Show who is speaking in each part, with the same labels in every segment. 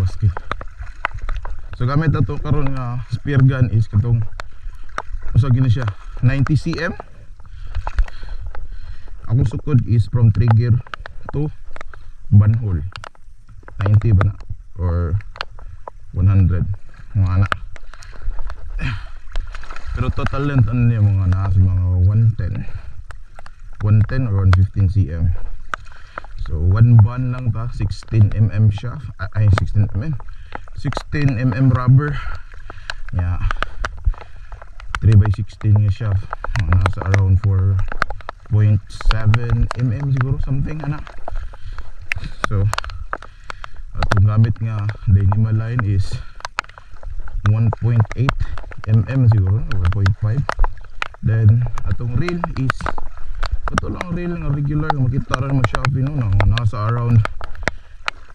Speaker 1: kawaski. So gamit na to karon nga spear gun is katong usa gina siya 90 cm. Akong sukod is from trigger to banhole 90 ba na or 100 mga na. Pero total length ano niya mga nasa mga 110 or 115 cm. So one band lang ta, 16 mm shaft, ay 16 mm rubber. Yeah. 3x16 nga shaft. Nasa around 4.7 mm siguro something ana. So atong gamit nga Dyneema line is 1.8 mm siguro, 1.5. Then atong reel is ito lang reel nga regular nga makita ra mo Shopee no, nasa around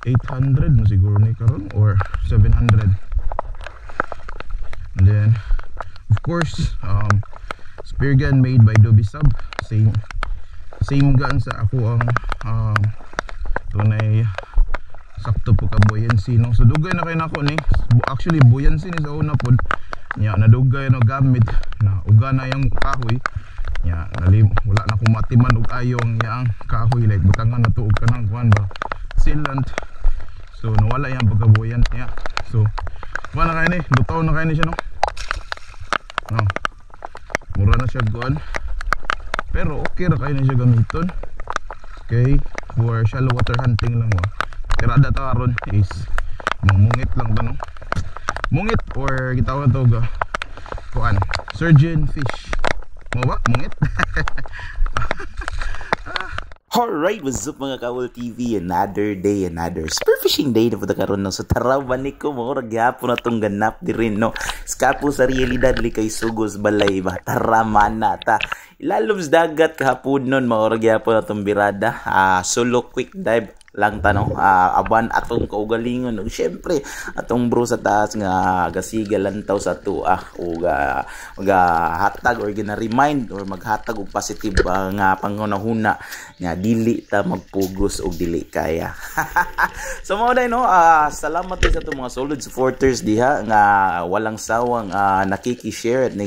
Speaker 1: 800 mo siguro ni karon or 700. And then of course spear gun made by Dobby Sub, same gun sa ako ang tunay sakto po ka buoyancy no. So dugay na kay nako ni actually buoyancy ni sa una pod nya nadugay no gamit na uga na yung kahoy nya wala na ko matiman og ayong yang kahoy like butangan na tuog kanang kuan ba sealant. So nawala yang pagkabuoyant niya. So kuan na kay ni butaw na kay ni siya no. No. Mura na siya kuan. Pero okay ra kay ni siya gamiton. Okay, for shallow water hunting lang wa. Tirada ta karon is mungit lang ta no. Mungit or gitawag to ga kuan surgeon fish. Mo ba mungit?
Speaker 2: Alright, what's up mga Kawal TV? Another day, another spearfishing day na po karon no. So tarawan ni ko mo gyapon na tong ganap di rin no. Skapo sa realidad li kay sugos balay ba taraman na ta. Ilalom sa dagat kahapon nun mga gyapon na tong birada. Solo quick dive lang tanong aban atong kaugalingon ug syempre atong bro sa taas nga gasiga lantaw sa tuwa ug hatag or gina-remind or maghatag og positive nga pangunahuna nga dili ta magpugos og dili kaya. So mao day no, salamat sa atong mga solid supporters diha nga walang sawang nakiki-share at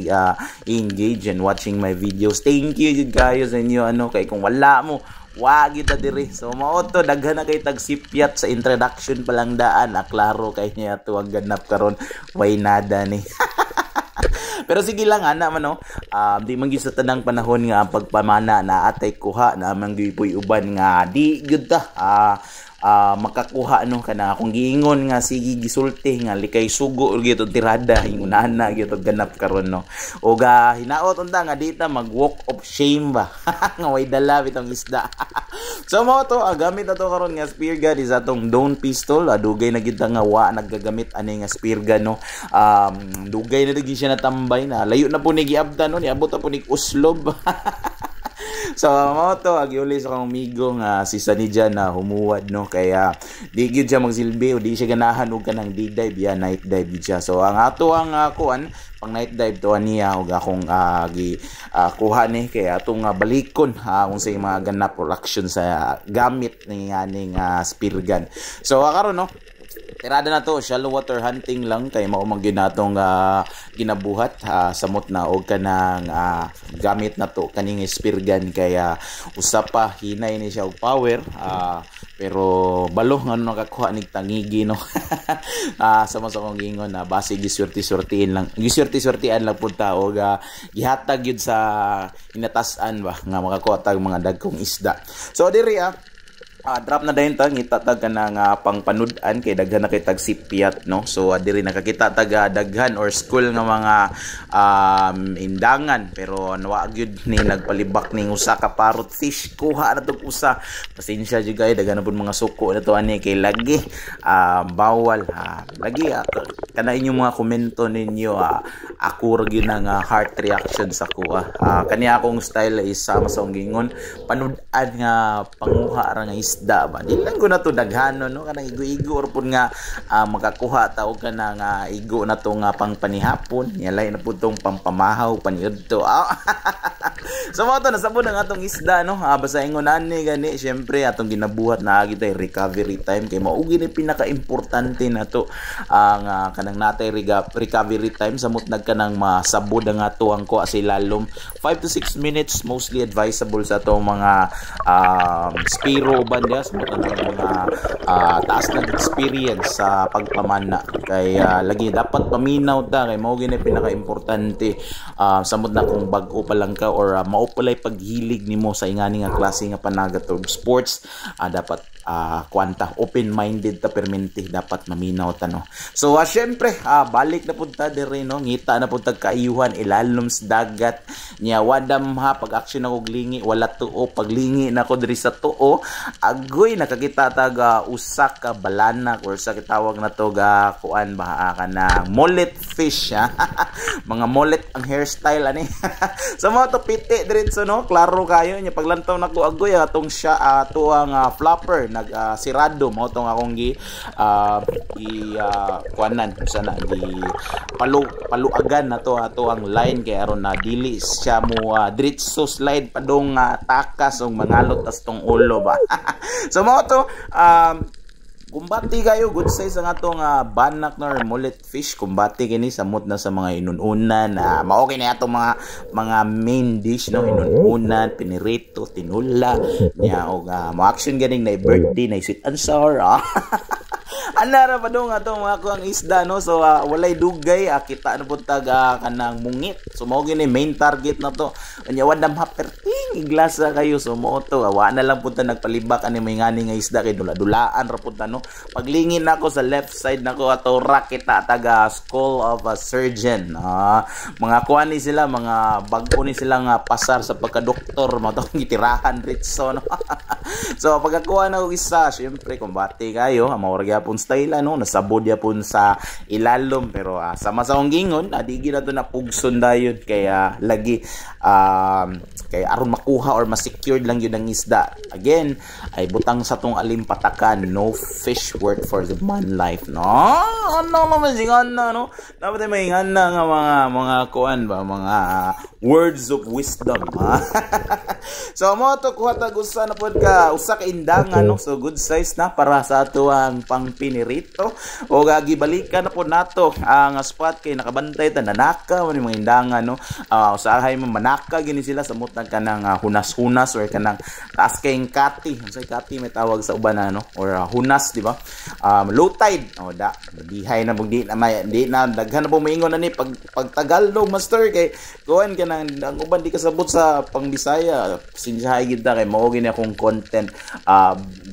Speaker 2: engage and watching my videos. Thank you guys sa inyo ano kay kung wala mo wag kita diri. So mao to daghan na kay tagsipyat sa introduction pa lang daan. Klaro kay niya to ang ganap karon way nada ni. Pero sige lang ana man no. Di man gyud sa tanang panahon nga pagpamana na atay kuha na man gyud uban nga di gyud ta makakuha no kana akong giingon nga sige gisulti nga likay sugo ug gyud tirada ingunahan na gyud ganap karon no. Ug hinaot unta nga dita mag walk of shame ba nga way dala bitong isda. So mo to gamit na to karon nga spear gun is atong Dawn pistol. Dugay na gyud nga wa nagagamit ani nga spear gun no. Dugay na gyud siya natambay na layo na po ni giabtan no, niabot na po ni uslob. So mo to agiuli sa akong amigo nga si Sanidjan na humuwad no kaya di gyud siya magsilbi o di siya ganahan og kanang day dive ya night dive gyud siya. So ang ato ang kuan pang night dive to niya og akong kuha ni kay atong balikon unsay mga ganap production sa gamit ni aning spear gun. So karon no tirada na to shallow water hunting lang kay mao man gyud natong ginabuhat samot na og kanang gamit na to kaning spear gun kaya usa pa hinay ni siya og power pero balo nga nakakuha nig tangigi no. Sama sa kong gingon na base gisurti-surtiin lang gisurti-surtian lang pud ta og gihatag gyud sa inatasan ba nga makakuha tag mga dagkong isda. So diri drop na dayon ta ngitatag ka ng pangpanudan kay daghan na kay tag sipyat no. So diri nakakita tag daghan or school nga mga indangan pero nawa gyud ni nagpalibak ning usa ka parrot fish kuha na tog usa. Pasensya jud kay daghan na pud mga suko na to ani kay lagi bawal lagi kana inyong mga komento ninyo ako ra gyud ang heart reaction sa kuha. Kani akong style is sama sa gingon panudan nga panguha ra nga isda ba. Di lang ko na to daghanon no kanang igo-igo or pud nga makakuha ta og kanang igo na to nga pang panihapon. Yalay na pud tong pampamahaw paniudto. So mo to nasabot ang atong isda no. Basta ingon ani gani syempre atong ginabuhat na agi tay recovery time kay mao gini pinaka-importante na to ang kanang natay recovery time samot nagkanang masabod ang ato ang kuha sa ilalom 5 to 6 minutes mostly advisable sa atong mga spiro bandia sa mga taas na experience sa pagpamana kay lagi dapat paminaw ta kay mao gini pinaka-importante samot na kung bag-o pa lang ka or mao palay paghilig nimo sa ingani nga klase nga panagat or sports dapat kwanta open-minded ta permente dapat maminaw ta no. So syempre balik na punta dire no ngita na punta kaayuhan ilalom sa dagat nya wadam pag-action ako glingi wala tuo paglingi na ko diri sa tuo agoy nakakita taga usa ka balanak or sa kitawag na to ga kuan ba kana mullet fish mga mullet ang hairstyle ani. So mo to piti diretso no klaro kayo nya paglantaw nako agoy atong siya tuang flopper nag sirado mo tong akong kuanan sana di paluagan na to ato ang line kay aron na dili siya mo diretso slide padong takas og mangalot as tong ulo ba. So mo to kumbati kayo good size ang atong banak nor mullet fish kumbati kini samot na sa mga inununan mao kini atong mga main dish no inununan pinirito tinula nya og mo action ganing na birthday na sweet and sour anara pa dong atong mga kuang isda no so walay dugay kita na pud kanang mungit so mao gini main target na to nya wadam haperting iglasa kayo so mo to wa na lang pud ta nagpalibak ani may ngani nga isda kay dula-dulaan ra pud ta no paglingin nako sa left side nako ato ra kita taga School of a Surgeon mga kuan ni sila mga bag-o ni sila nga pasar sa pagka-doktor mo to gitirahan ritso no. So pagkakuha na og isa syempre kumbati kayo mao ra pun style no nasabod ya pun sa ilalom pero sama sa akong gingon di gina to napugson dayon kaya lagi kay aron makuha or ma-secured lang yun ang isda again ay butang sa tong alimpatakan no fish worth for the man life no ano naman singan na no dapat may ingana nga mga kuan ba mga words of wisdom so mo to kuha tag usa na pod ka usa ka indangan no so good size na para sa ato ang pangpinirito o gibalikan na po nato ang spot kay nakabantay ta nanaka man mga indangan no usahay man manaka gini sila sa mutang kanang hunas-hunas or kanang taas kayong kati unsay kati may tawag sa uban no or hunas di ba low tide dihay na di na daghan na po maingon na ni pag Tagalog master kay kuan kanang ang uban di kasabot sa pang Bisaya sinsahay gid kay mao gini akong content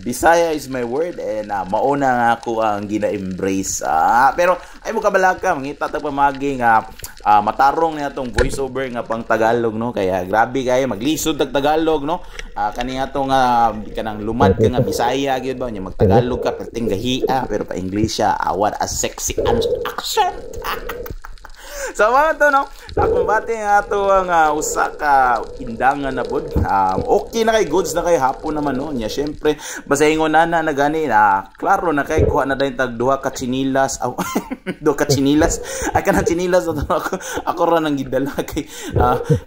Speaker 2: Bisaya is my word and mauna nga ako ang gina-embrace pero ay mo kabalaka mangita ta pamagi nga matarong niya tong voiceover nga pang Tagalog no kaya grabe kayo maglisod tag Tagalog no kani atong kanang lumad ka nga Bisaya gyud ba nya magtagalog ka perting gahiya pero pa English what a sexy accent. So mga to no kumbati nga ato ang usa ka indangan na pod okay na kay goods na kay hapon naman no nya syempre basta ingon na gani klaro na kay kuha na dayon tag duha ka chinilas duha ka chinilas ay kana chinilas ako ra nang gidala kay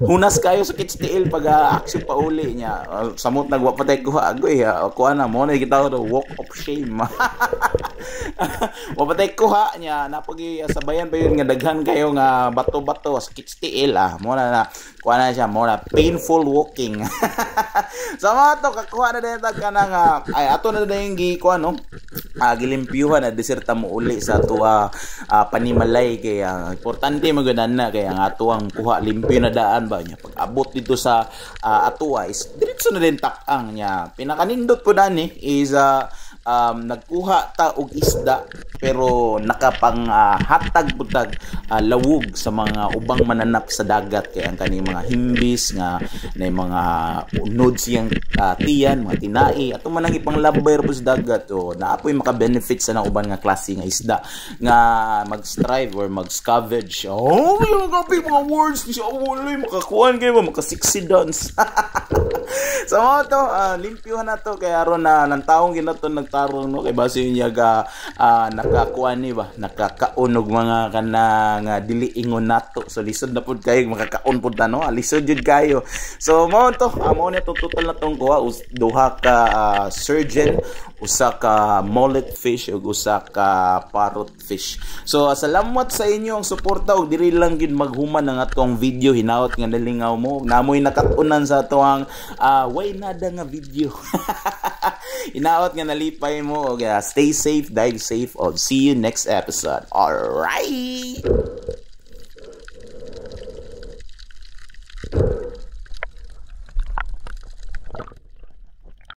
Speaker 2: hunas kayo sa KTL pag action pa uli nya samot nagwa patay kuha agoy kuha na mo na kita walk of shame wapatay kuha nya napagi sabayan pa yun nga daghan kayo nga bato-bato sa KTL mo na kuha na siya mo na painful walking. So mga to kakuha na din tag kanang ay ato na din gi kuha no gilimpyuhan na deserta mo uli sa tuwa panimalay kay importante maganan na kay ang ato ang kuha limpyo na daan ba nya pag abot dito sa atuwa is diretso na din takang nya pinakanindot po dani is nagkuha ta og isda pero nakapang hatag butag lawog sa mga ubang mananap sa dagat, kaya ang kaning mga himbis nga na mga unod siyang tiyan, mga tinai ato man ang ipang labayr po sa dagat, o naapoy maka-benefits sa uban nga klase nga isda nga mag-strive or mag-scavenge. Yung mga words ni siya, makakuhan kayo, makasiksi dance. So mo to, limpyuhan na to, kaya aron na ng taong ginaton nagtarong, no, kay base niya nakakuha ni ba, nakakaunog mga kanang dili ingon nato, so lisod na pud kayo makakaon pud ta, no, lisod jud kayo. So mo to, mo na to total na tong kuha, duha ka surgeon, usa ka mullet fish ug usa ka parrot fish. So salamat sa inyong suporta, ug diri lang gid maghuman ang atong video, hinaot nga nalingaw mo namoy nakatunan sa atoang way nada nga video. Hinaot nga nalipay mo, okay, stay safe, dive safe, and see you next episode. Alright.